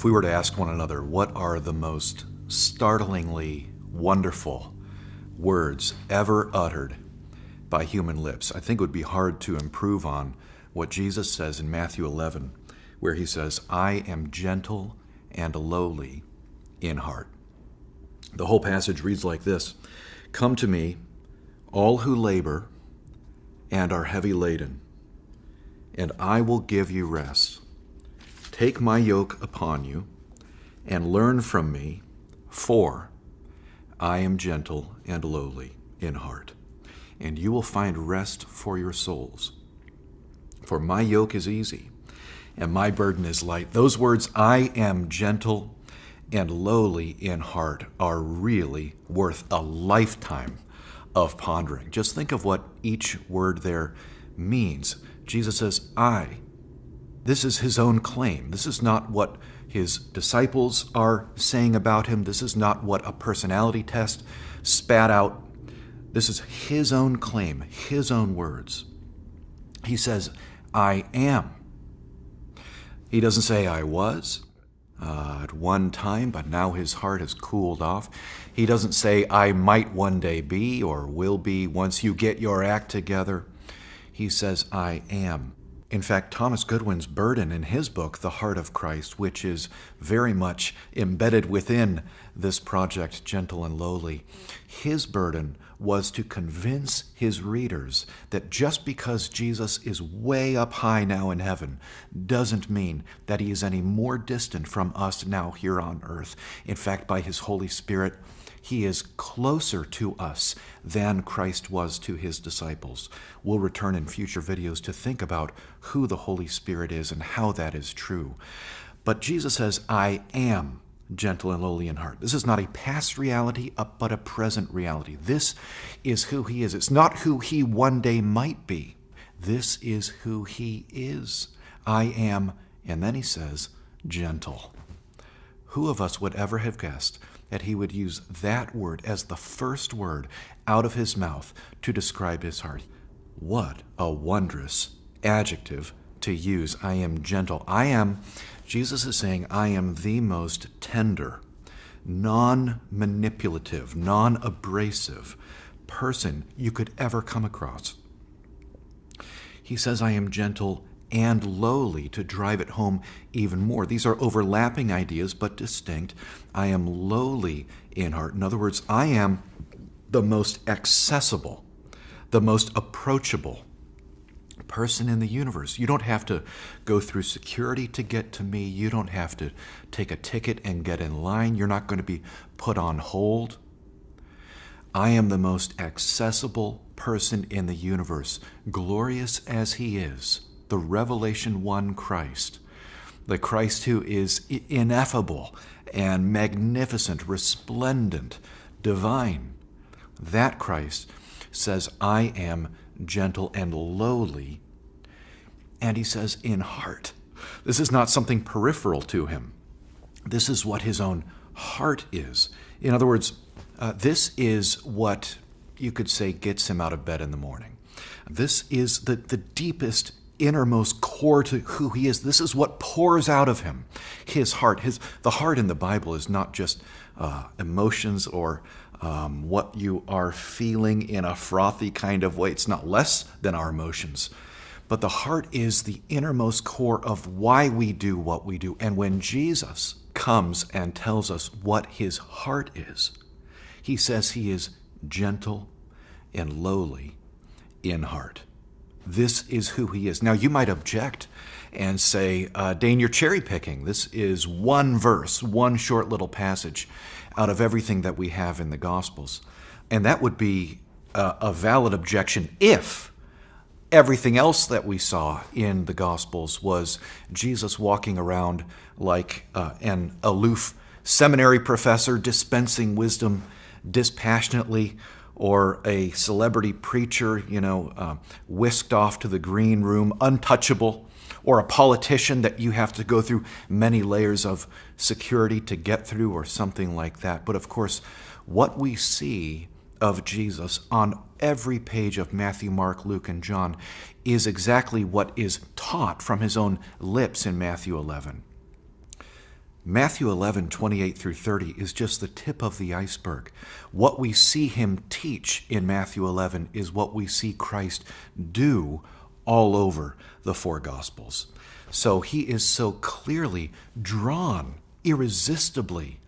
If we were to ask one another, what are the most startlingly wonderful words ever uttered by human lips, I think it would be hard to improve on what Jesus says in Matthew 11, where he says, I am gentle and lowly in heart. The whole passage reads like this: Come to me, all who labor and are heavy laden, and I will give you rest. Take my yoke upon you and learn from me, for I am gentle and lowly in heart, and you will find rest for your souls. For my yoke is easy and my burden is light. Those words, I am gentle and lowly in heart, are really worth a lifetime of pondering. Just think of what each word there means. Jesus says, I. This is his own claim. This is not what his disciples are saying about him. This is not what a personality test spat out. This is his own claim, his own words. He says, I am. He doesn't say I was at one time, but now his heart has cooled off. He doesn't say I might one day be or will be once you get your act together. He says, I am. In fact, Thomas Goodwin's burden in his book, The Heart of Christ, which is very much embedded within this project, Gentle and Lowly, his burden was to convince his readers that just because Jesus is way up high now in heaven doesn't mean that he is any more distant from us now here on earth. In fact, by his Holy Spirit, he is closer to us than Christ was to his disciples. We'll return in future videos to think about who the Holy Spirit is and how that is true. But Jesus says, I am gentle and lowly in heart. This is not a past reality, but a present reality. This is who he is. It's not who he one day might be. This is who he is. I am, and then he says, gentle. Who of us would ever have guessed that he would use that word as the first word out of his mouth to describe his heart? What a wondrous adjective to use. I am gentle. Jesus is saying, I am the most tender, non-manipulative, non-abrasive person you could ever come across. He says, I am gentle and lowly, to drive it home even more. These are overlapping ideas, but distinct. I am lowly in heart. In other words, I am the most accessible, the most approachable person in the universe. You don't have to go through security to get to me. You don't have to take a ticket and get in line. You're not going to be put on hold. I am the most accessible person in the universe, glorious as he is. The Revelation 1 Christ, the Christ who is ineffable and magnificent, resplendent, divine. That Christ says, I am gentle and lowly, and he says, in heart. This is not something peripheral to him. This is what his own heart is. In other words, this is what you could say gets him out of bed in the morning. This is the deepest, innermost core to who he is. This is what pours out of him, his heart. The heart in the Bible is not just emotions or what you are feeling in a frothy kind of way. It's not less than our emotions. But the heart is the innermost core of why we do what we do. And when Jesus comes and tells us what his heart is, he says he is gentle and lowly in heart. This is who he is. Now, you might object and say, Dane, you're cherry picking. This is one verse, one short little passage out of everything that we have in the Gospels. And that would be a valid objection if everything else that we saw in the Gospels was Jesus walking around like an aloof seminary professor dispensing wisdom dispassionately, or a celebrity preacher, whisked off to the green room, untouchable, or a politician that you have to go through many layers of security to get through, or something like that. But of course, what we see of Jesus on every page of Matthew, Mark, Luke, and John is exactly what is taught from his own lips in Matthew 11. Matthew 11:28 through 30 is just the tip of the iceberg. What we see him teach in Matthew 11 is what we see Christ do all over the four Gospels. So he is so clearly drawn irresistibly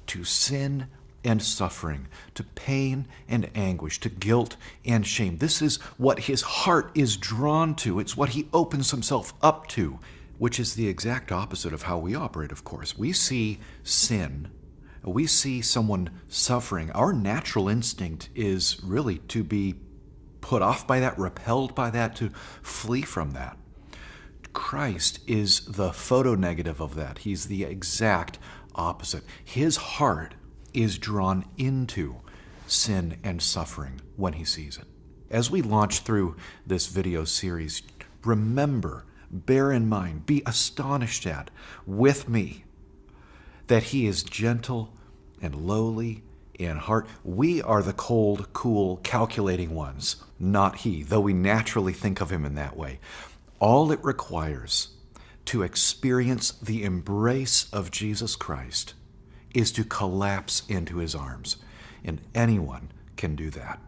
to sin and suffering, to pain and anguish, to guilt and shame. This is what his heart is drawn to. It's what he opens himself up to, which is the exact opposite of how we operate, of course. We see sin, we see someone suffering. Our natural instinct is really to be put off by that, repelled by that, to flee from that. Christ is the photonegative of that. He's the exact opposite. His heart is drawn into sin and suffering when he sees it. As we launch through this video series, remember, bear in mind, be astonished at, with me, that he is gentle and lowly in heart. We are the cold, cool, calculating ones, not he, though we naturally think of him in that way. All it requires to experience the embrace of Jesus Christ is to collapse into his arms, and anyone can do that.